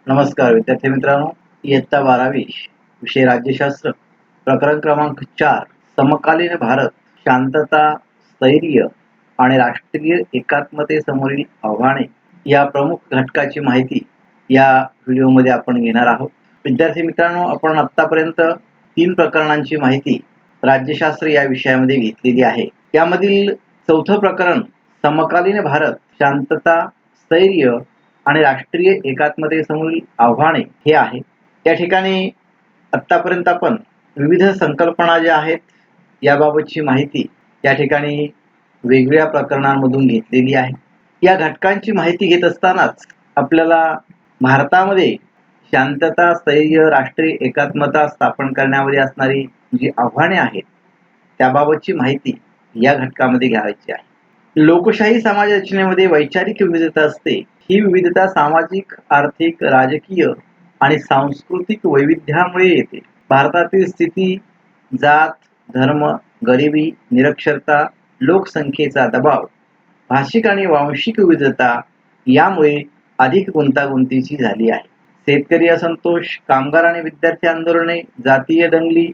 नमस्कार विद्यार्थी मित्रांनो, इयत्ता 12वी विषय राज्यशास्त्र, प्रकरण क्रमांक 4 समकालीन भारत, शांतता, स्थैर्य आणि राष्ट्रीय एकात्मतेसमोरील आव्हाने या प्रमुख घटकाची माहिती या व्हिडिओमध्ये आपण घेणार आहोत. विद्यार्थी मित्रांनो, आपण आतापर्यंत 3 प्रकरणांची माहिती राज्यशास्त्र या विषयामध्ये घेतलेली आहे. यामधील चौथं प्रकरण समकालीन भारत, शांतता, स्थैर्य आणि राष्ट्रीय एकात्मतेसमोरील आव्हाने हे आहे. त्या ठिकाणी आत्तापर्यंत आपण विविध संकल्पना ज्या आहेत याबाबतची माहिती त्या ठिकाणी वेगवेगळ्या प्रकरणांमधून घेतलेली आहे. या घटकांची माहिती घेत असतानाच आपल्याला भारतामध्ये शांतता, स्थैर्य, राष्ट्रीय एकात्मता स्थापन करण्यामध्ये असणारी जी आव्हाने आहेत त्याबाबतची माहिती या घटकामध्ये घ्यायची आहे. लोकशाही समाज रचनेमध्ये वैचारिक विविधता असते. ही विविधता सामाजिक, आर्थिक, राजकीय आणि सांस्कृतिक वैविध्यामुळे येते. भारतातील स्थिती, जात, धर्म, गरिबी, निरक्षरता, लोकसंख्येचा दबाव, भाषिक आणि वांशिक विविधता यामुळे अधिक गुंतागुंतीची झाली आहे. शेतकरी असंतोष, कामगार आणि विद्यार्थी आंदोलने, जातीय दंगली,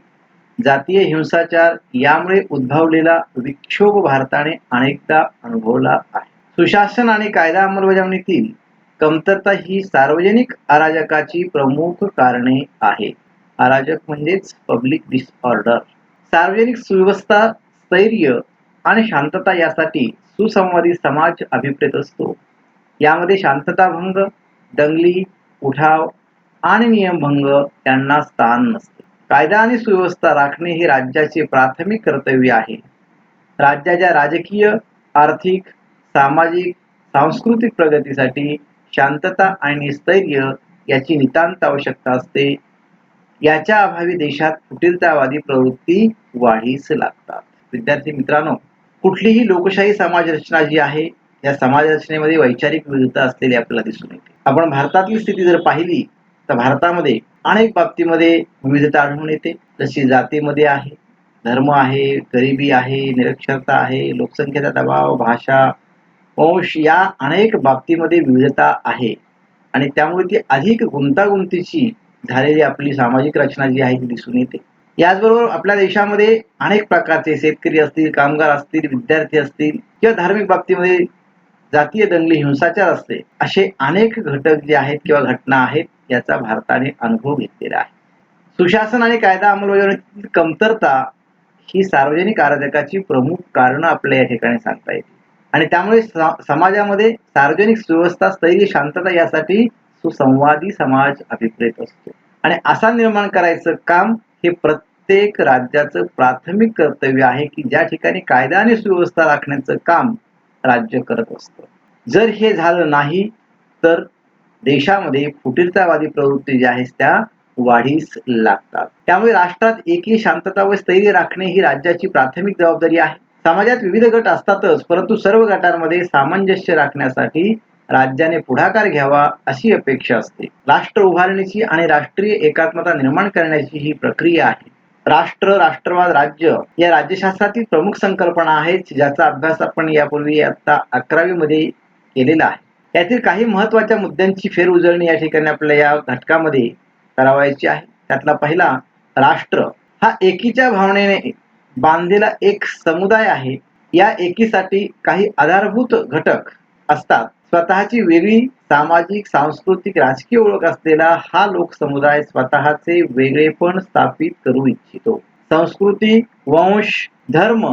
जातीय हिंसाचार यामुळे उद्भवलेला विक्षोभ भारताने अनेकदा अनुभवला आहे. सुशासन आणि कायदा अंमलबजावणीतील कमतरता ही सार्वजनिक अराजकाची प्रमुख कारणे आहेत. अराजक म्हणजेच पब्लिक डिसऑर्डर. सार्वजनिक सुव्यवस्था, स्थैर्य आणि शांतता यासाठी सुसंवादी समाज अभिप्रेत असतो. यामध्ये शांतता भंग, दंगली, उठाव आणि नियमभंग यांना स्थान नसते. कायदा आणि सुव्यवस्था राखणे हे राज्याचे प्राथमिक कर्तव्य आहे. राज्याच्या राजकीय, आर्थिक, सामाजिक, सांस्कृतिक प्रगतीसाठी शांतता आणि स्थैर्य याची नितांत आवश्यकता असते. याच्या अभावी देशात फुटीरतावादी प्रवृत्ती वाढीस लागतात. विद्यार्थी मित्रांनो, कुठलीही लोकशाही समाज रचना जी आहे या समाज रचनेमध्ये वैचारिक विविधता असलेली आपल्याला दिसून येते. आपण भारतातली स्थिती जर पाहिली तर भारतामध्ये अनेक बाबतीमध्ये विविधता आढळून येते. जशी जातीमध्ये आहे, धर्म आहे, गरिबी आहे, निरक्षरता आहे, लोकसंख्येचा दबाव, भाषा, वंश या अनेक बाबतीमध्ये विविधता आहे आणि त्यामुळे ती अधिक गुंतागुंतीची झालेली आपली सामाजिक रचना जी आहे ती दिसून येते. याचबरोबर आपल्या देशामध्ये अनेक प्रकारचे शेतकरी असतील, कामगार असतील, विद्यार्थी असतील किंवा धार्मिक बाबतीमध्ये जातीय दंगली, हिंसाचार असते, असे अनेक घटक जे आहेत किंवा घटना आहेत याचा भारताने अनुभव घेतलेला आहे. सुशासन आणि कायदा अंमलबजावणीतील कमतरता ही सार्वजनिक अराजकाची प्रमुख कारणं आपल्या या ठिकाणी सांगता येतील आणि त्यामुळे समाजामध्ये सार्वजनिक सुव्यवस्था, स्थैर्य, शांतता यासाठी सुसंवादी समाज अभिप्रेत असतो आणि असा निर्माण करायचं काम हे प्रत्येक राज्याचं प्राथमिक कर्तव्य आहे की ज्या ठिकाणी कायदा आणि सुव्यवस्था राखण्याचं काम राज्य करत असतं. जर हे झालं नाही तर देशामध्ये फुटीरतावादी प्रवृत्ती ज्या आहेत त्या वाढीस लागतात. त्यामुळे राष्ट्रात एकी, शांतता व स्थैर्य राखणे ही राज्याची प्राथमिक जबाबदारी आहे. समाजात विविध गट असतातच, परंतु सर्व गटांमध्ये सामंजस्य राखण्यासाठी राज्याने पुढाकार घ्यावा अशी अपेक्षा असते. राष्ट्र उभारणीची आणि राष्ट्रीय एकात्मता निर्माण करण्याची ही प्रक्रिया आहे. राष्ट्र, राष्ट्रवाद, राज्य या राज्यशास्त्रातील प्रमुख संकल्पना आहेत ज्याचा अभ्यास आपण यापूर्वी आता 11वी मध्ये केलेला आहे. यातील काही महत्वाच्या मुद्द्यांची फेरउजळणी या ठिकाणी आपल्या या घटकामध्ये करावायची आहे. त्यातला पहिला, राष्ट्र हा एकीच्या भावनेने बांधलेला एक समुदाय आहे. या एकीसाठी काही आधारभूत घटक असतात. स्वतःची वेगळी सामाजिक, सांस्कृतिक, राजकीय ओळख असलेला हा लोकसमुदाय स्वतःचे वेगळेपण स्थापित करू इच्छितो. संस्कृती, वंश, धर्म,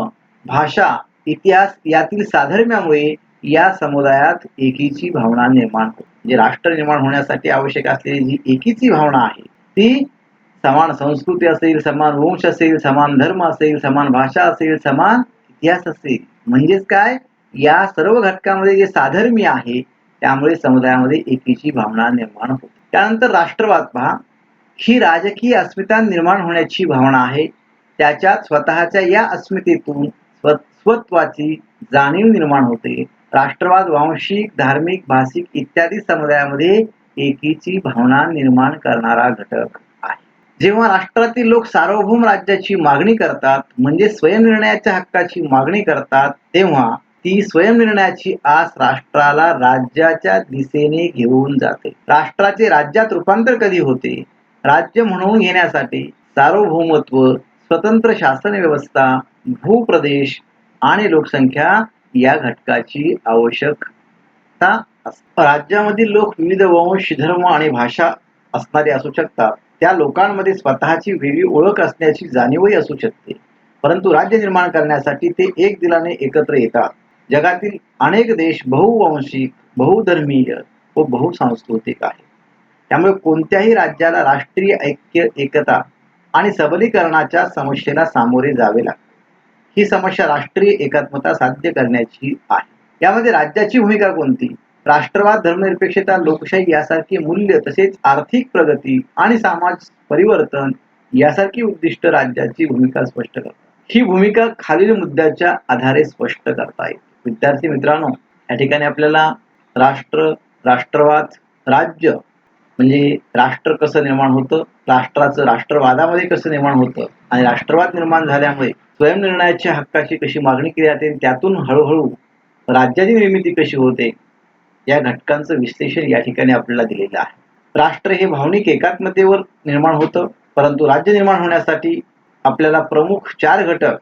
भाषा, इतिहास यातील साधर्म्यामुळे या समुदायात एकीची भावना निर्माण होते. म्हणजे राष्ट्र निर्माण होण्यासाठी आवश्यक असलेली जी एकीची भावना आहे ती समान संस्कृती असेल, समान वंश असेल, समान धर्म असेल, समान भाषा असेल, समान इतिहास असेल, म्हणजेच काय, या सर्व घटकामध्ये जे साधर्म्य आहे त्यामुळे समुदायामध्ये एकीची भावना निर्माण होते. त्यानंतर राष्ट्रवाद पहा, ही राजकीय अस्मिता निर्माण होण्याची भावना आहे. त्याच्यात स्वतःच्या या अस्मितेतून स्वत्वाची जाणीव निर्माण होते. राष्ट्रवाद वांशिक, धार्मिक, भाषिक इत्यादी समुदायामध्ये एकीची भावना निर्माण करणारा घटक आहे. जेव्हा राष्ट्रातील लोक सार्वभौम राज्याची मागणी करतात म्हणजे स्वयंनिर्णयाच्या हक्काची मागणी करतात तेव्हा ती स्वयंनिर्णयाची आस राष्ट्राला राज्याच्या दिशेने घेऊन जाते. राष्ट्राचे राज्यात रूपांतर कधी होते? राज्य म्हणवून घेण्यासाठी सार्वभौमत्व, स्वतंत्र शासन व्यवस्था, भूप्रदेश आणि लोकसंख्या या घटकाची आवश्यकता असते. राज्यामधील लोक विविध वंश, धर्म आणि भाषा असणारे असू शकतात. त्या लोकांमध्ये स्वतःची वेगळी ओळख असण्याची जाणीवही असू शकते. परंतु राज्य निर्माण करण्यासाठी ते एक दिलाने एकत्र येतात. जगातील अनेक देश बहुवंशिक, बहुधर्मीय व बहुसांस्कृतिक आहेत. त्यामुळे कोणत्याही राज्याला राष्ट्रीय ऐक्य, एकता आणि सबलीकरणाच्या समस्येला सामोरे जावे लागते. ही समस्या राष्ट्रीय एकात्मता साध्य करण्याची आहे. यामध्ये राज्याची भूमिका कोणती? राष्ट्रवाद, धर्मनिरपेक्षता, लोकशाही यासारखी मूल्य, तसेच आर्थिक प्रगती आणि समाज परिवर्तन यासारखी उद्दिष्ट राज्याची भूमिका स्पष्ट करतात. ही भूमिका खालील मुद्द्याच्या आधारे स्पष्ट करता येते. विद्यार्थी मित्रांनो, या ठिकाणी आपल्याला राष्ट्र, राष्ट्रवाद, राज्य म्हणजे राष्ट्र कसं निर्माण होतं, राष्ट्राचं राष्ट्रवादामध्ये कसं निर्माण होतं आणि राष्ट्रवाद निर्माण झाल्यामुळे स्वयंनिर्णयाच्या हक्काची कशी मागणी केली जाते, त्यातून हळूहळू राज्याची निर्मिती कशी होते, या घटकांचं विश्लेषण या ठिकाणी आपल्याला दिलेलं आहे. राष्ट्र हे भावनिक एकात्मतेवर निर्माण होतं, परंतु राज्य निर्माण होण्यासाठी आपल्याला प्रमुख 4 घटक,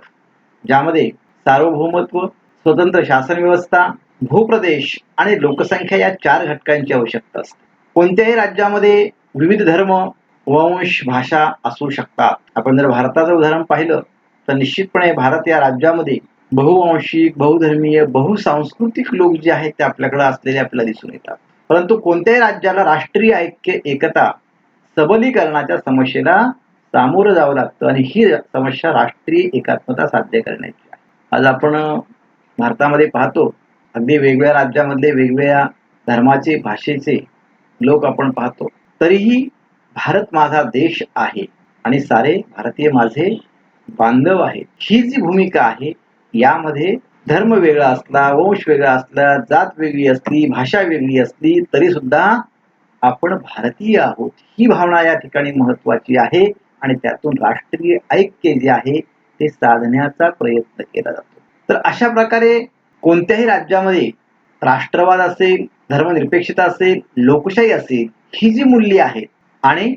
ज्यामध्ये सार्वभौमत्व, स्वतंत्र शासन व्यवस्था, भूप्रदेश आणि लोकसंख्या या 4 घटकांची आवश्यकता असते. कोणत्याही राज्यामध्ये विविध धर्म, वंश, भाषा असू शकतात. आपण जर भारताचं उदाहरण पाहिलं तर निश्चितपणे भारत या राज्यामध्ये बहुवंशिक, बहुधर्मीय, बहुसांस्कृतिक लोक जे आहेत ते आपल्याकडे असलेले आपल्याला दिसून येतात. परंतु कोणत्याही राज्याला राष्ट्रीय ऐक्य, एकता, सबलीकरणाच्या समस्येला सामोरं जावं लागतं आणि ही समस्या राष्ट्रीय एकात्मता साध्य करण्याची आहे. आज आपण भारतामध्ये पाहतो, अगदी वेगवेगळ्या राज्यामधले वेगवेगळ्या धर्माचे, भाषेचे लोक आपण पाहतो. तरीही भारत माझा देश आहे आणि सारे भारतीय माझे बांधव आहेत. ही जी भूमिका आहे, यामध्ये धर्म वेगळा असला, वंश वेगळा असला, जात वेगळी असली, भाषा वेगळी असली, तरी सुद्धा आपण भारतीय आहोत, ही भावना या ठिकाणी महत्वाची आहे आणि त्यातून राष्ट्रीय ऐक्य जे आहे ते साधण्याचा प्रयत्न केला जातो. तर अशा प्रकारे कोणत्याही राज्यामध्ये राष्ट्रवाद असेल, धर्मनिरपेक्षता असेल, लोकशाही असेल, ही जी मूल्ये आहेत आणि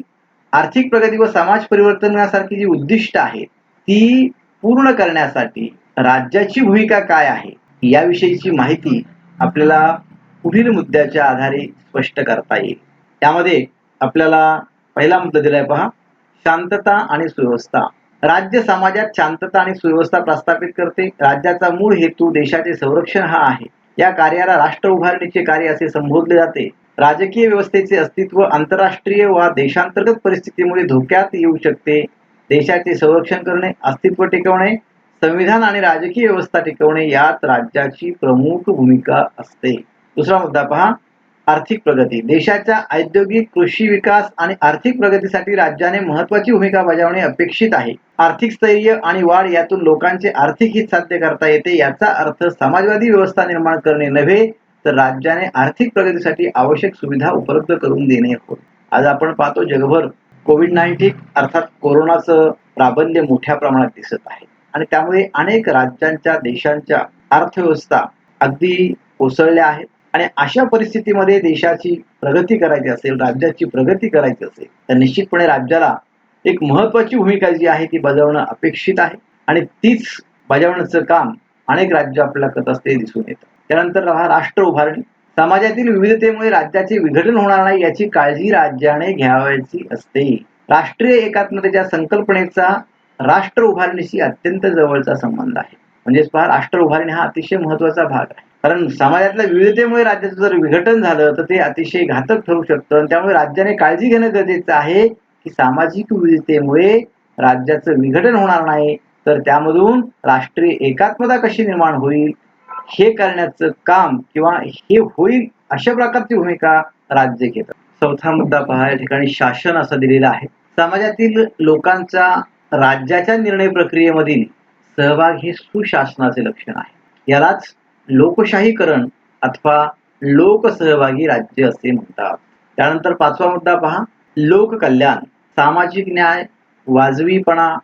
आर्थिक प्रगती व समाज परिवर्तनासारखी जी उद्दिष्ट आहेत, ती पूर्ण करण्यासाठी राज्याची भूमिका काय आहे, याविषयीची माहिती आपल्याला पुढील मुद्द्याच्या आधारे स्पष्ट करता येईल. त्यामध्ये आपल्याला पहिला मुद्दा दिलाय पहा, शांतता आणि सुव्यवस्था. राज्य समाजात शांतता आणि सुव्यवस्था प्रस्थापित करते. राज्याचा मूळ हेतू देशाचे संरक्षण हा आहे. या कार्याला राष्ट्र उभारणीचे कार्य असे संबोधले जाते. राजकीय व्यवस्थेचे अस्तित्व आंतरराष्ट्रीय वा देशांतर्गत परिस्थितीमुळे धोक्यात येऊ शकते. देशाचे संरक्षण करणे, अस्तित्व टिकवणे, संविधान आणि राजकीय व्यवस्था टिकवणे यात राज्याची प्रमुख भूमिका असते. दुसरा मुद्दा पहा, आर्थिक प्रगती. देशाच्या औद्योगिक, कृषी विकास आणि आर्थिक प्रगतीसाठी राज्याने महत्वाची भूमिका बजावणे अपेक्षित आहे. आर्थिक स्थैर्य आणि वाढ यातून लोकांचे आर्थिक हित साध्य करता येते. याचा अर्थ समाजवादी व्यवस्था निर्माण करणे नव्हे, तर राज्याने आर्थिक प्रगतीसाठी आवश्यक सुविधा उपलब्ध करून देणे होय. आज आपण पाहतो जगभर कोविड-19 अर्थात कोरोनाचं प्राबल्य मोठ्या प्रमाणात दिसत आहे आणि त्यामुळे अनेक राज्यांच्या, देशांच्या अर्थव्यवस्था अगदी कोसळल्या आहेत आणि अशा परिस्थितीमध्ये देशाची प्रगती करायची असेल, राज्याची प्रगती करायची असेल, तर निश्चितपणे राज्याला एक महत्वाची भूमिका जी आहे ती बजावणं अपेक्षित आहे आणि तीच बजावण्याचं काम अनेक राज्य आपल्याला करत असते दिसून येतं. त्यानंतर राष्ट्र उभारणी. समाजातील विविधतेमुळे राज्याचे विघटन होणार नाही याची काळजी राज्याने घ्यावयाची असते. राष्ट्रीय एकात्मतेच्या संकल्पनेचा राष्ट्र उभारणीशी अत्यंत जवळचा संबंध आहे. म्हणजेच पहा, राष्ट्र उभारणी हा अतिशय महत्वाचा भाग आहे. कारण समाजातल्या विविधतेमुळे राज्याचं जर विघटन झालं तर ते अतिशय घातक ठरू शकतं आणि त्यामुळे राज्याने काळजी घेणं गरजेचं आहे की सामाजिक विविधतेमुळे राज्याचं विघटन होणार नाही, तर त्यामधून राष्ट्रीय एकात्मता कशी निर्माण होईल हे करण्याचं काम किंवा हे होईल अशा प्रकारची भूमिका राज्य घेतात. चौथा मुद्दा पहा, या ठिकाणी शासन असं दिलेलं आहे. समाजातील लोकांचा राज्याच्या निर्णय प्रक्रियेमधील सहभाग हे सुशासनाचे लक्षण आहे. यालाच लोकशाहीकरण अथवा लोकसहभागी राज्य असे म्हणतात. त्यानंतर पाचवा मुद्दा पहा, लोककल्याण. सामाजिक न्याय, वाजवीपणा,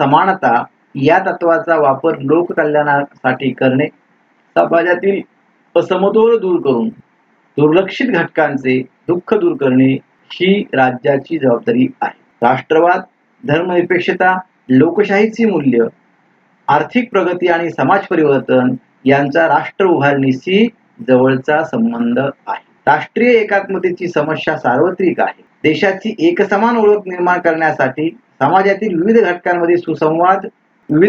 समानता या तत्वाचा वापर लोककल्याणासाठी करणे. समाजातील असमतोल दूर करून दुर्लक्षित घटकांचे दुःख दूर करणे ही राज्याची जबाबदारी आहे. राष्ट्रवाद, धर्मनिरपेक्षता, लोकशाहीची मूल्य, आर्थिक प्रगती आणि समाज परिवर्तन यांचा राष्ट्र उभारणीशी जवळचा संबंध आहे. राष्ट्रीय एकात्मतेची समस्या सार्वत्रिक आहे. देशाची एकसमान ओळख निर्माण करण्यासाठी समाजातील विविध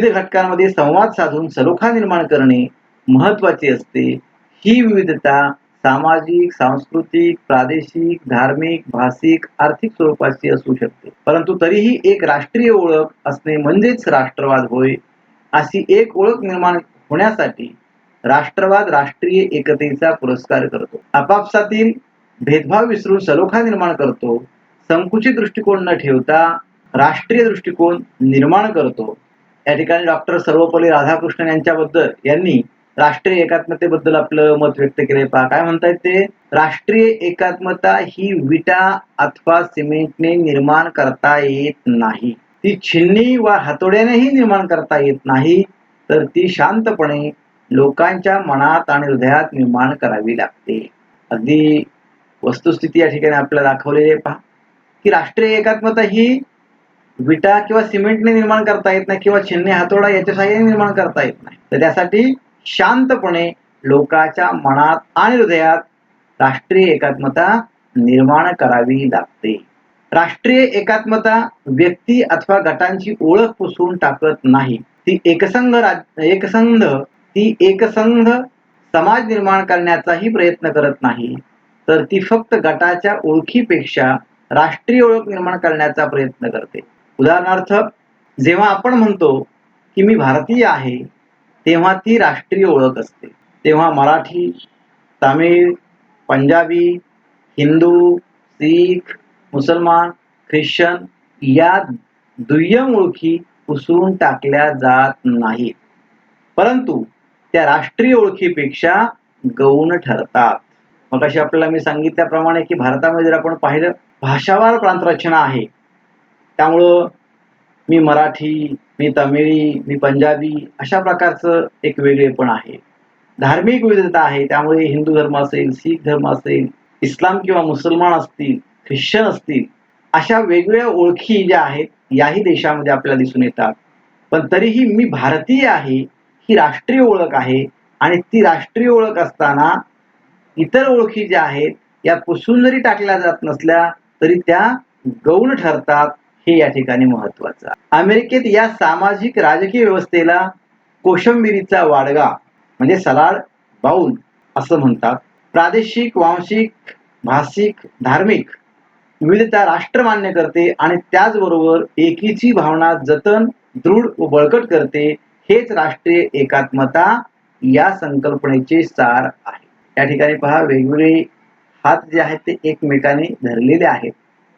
घटकांमध्ये संवाद साधून सलोखा निर्माण करणे महत्वाचे असते. ही विविधता सामाजिक, सांस्कृतिक, प्रादेशिक, धार्मिक, भाषिक, आर्थिक स्वरूपाची असू शकते, परंतु तरीही एक राष्ट्रीय ओळख असणे म्हणजेच राष्ट्रवाद होय. अशी एक ओळख निर्माण होण्यासाठी राष्ट्रवाद राष्ट्रीय एकतेचा पुरस्कार करतो, आपापसातील भेदभाव विसरून सलोखा निर्माण करतो, संकुचित दृष्टिकोन न ठेवता राष्ट्रीय दृष्टिकोन निर्माण करतो. या ठिकाणी डॉक्टर सर्वपल्ली राधाकृष्णन यांनी राष्ट्रीय एकात्मतेबद्दल आपलं मत व्यक्त केले. पहा काय म्हणतायत ते, राष्ट्रीय एकात्मता ही विटा अथवा सिमेंटने निर्माण करता येत नाही, ती छिन्नी व हातोड्यानेही निर्माण करता येत नाही, तर ती शांतपणे लोकांच्या मनात आणि हृदयात निर्माण करावी लागते. अगदी वस्तुस्थिती या ठिकाणी आपल्याला दाखवलेली आहे. पहा की राष्ट्रीय एकात्मता ही विटा किंवा सिमेंटने निर्माण करता येत नाही किंवा छिन्नी हातोडा याच्या साहाय्याने निर्माण करता येत नाही, तर त्यासाठी शांतपणे लोकांच्या मनात आणि हृदयात राष्ट्रीय एकात्मता निर्माण करावी लागते. राष्ट्रीय एकात्मता व्यक्ती अथवा गटांची ओळख पुसून टाकत नाही, ती एकसंध समाज निर्माण करण्याचाही प्रयत्न करत नाही, तर ती फक्त गटाच्या ओळखीपेक्षा राष्ट्रीय ओळख निर्माण करण्याचा प्रयत्न करते. उदाहरणार्थ, जेव्हा आपण म्हणतो की मी भारतीय आहे, तेव्हा ती राष्ट्रीय ओळख असते. तेव्हा मराठी, तामिळ, पंजाबी, हिंदू, शीख, मुसलमान, ख्रिश्चन या दुय्यम ओळखी पुसून टाकल्या जात नाहीत, परंतु त्या राष्ट्रीय ओळखीपेक्षा गौण ठरतात. मग अशी आपल्याला मी सांगितल्याप्रमाणे की भारतामध्ये जर आपण पाहिलं, भाषावार प्रांतरचना आहे. त्यामुळं मी मराठी, मी तमिळी, मी पंजाबी अशा प्रकारचं एक वेगळेपण आहे. धार्मिक विविधता आहे, त्यामुळे हिंदू धर्म असेल, शीख धर्म असेल, इस्लाम किंवा मुसलमान असतील, ख्रिश्चन असतील, अशा वेगवेगळ्या ओळखी ज्या आहेत याही देशामध्ये आपल्याला दिसून येतात. पण तरीही मी भारतीय आहे ही राष्ट्रीय ओळख आहे, आणि ती राष्ट्रीय ओळख असताना इतर ओळखी ज्या आहेत या पुसून जरी टाकल्या जात नसल्या तरी त्या गौण ठरतात, हे या ठिकाणी महत्वाचं. अमेरिकेत या सामाजिक राजकीय व्यवस्थेला कोशिंबिरीचा वाडगा म्हणजे सलाड बाउल असं म्हणतात. प्रादेशिक, वांशिक, भाषिक, धार्मिक विविधता राष्ट्र मान्य करते आणि त्याचबरोबर एकीची भावना जतन, दृढ व बळकट करते. हेच राष्ट्रीय एकात्मता या संकल्पनेचे सार आहे. या ठिकाणी पहा, वेगवेगळे हात जे आहेत ते एकमेकाने धरलेले आहेत.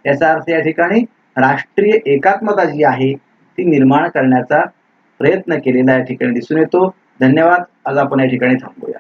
याचा अर्थ या ठिकाणी राष्ट्रीय एकात्मता जी आहे ती निर्माण करण्याचा प्रयत्न केलेला या ठिकाणी दिसून येतो. धन्यवाद. आज आपण या ठिकाणी थांबूया.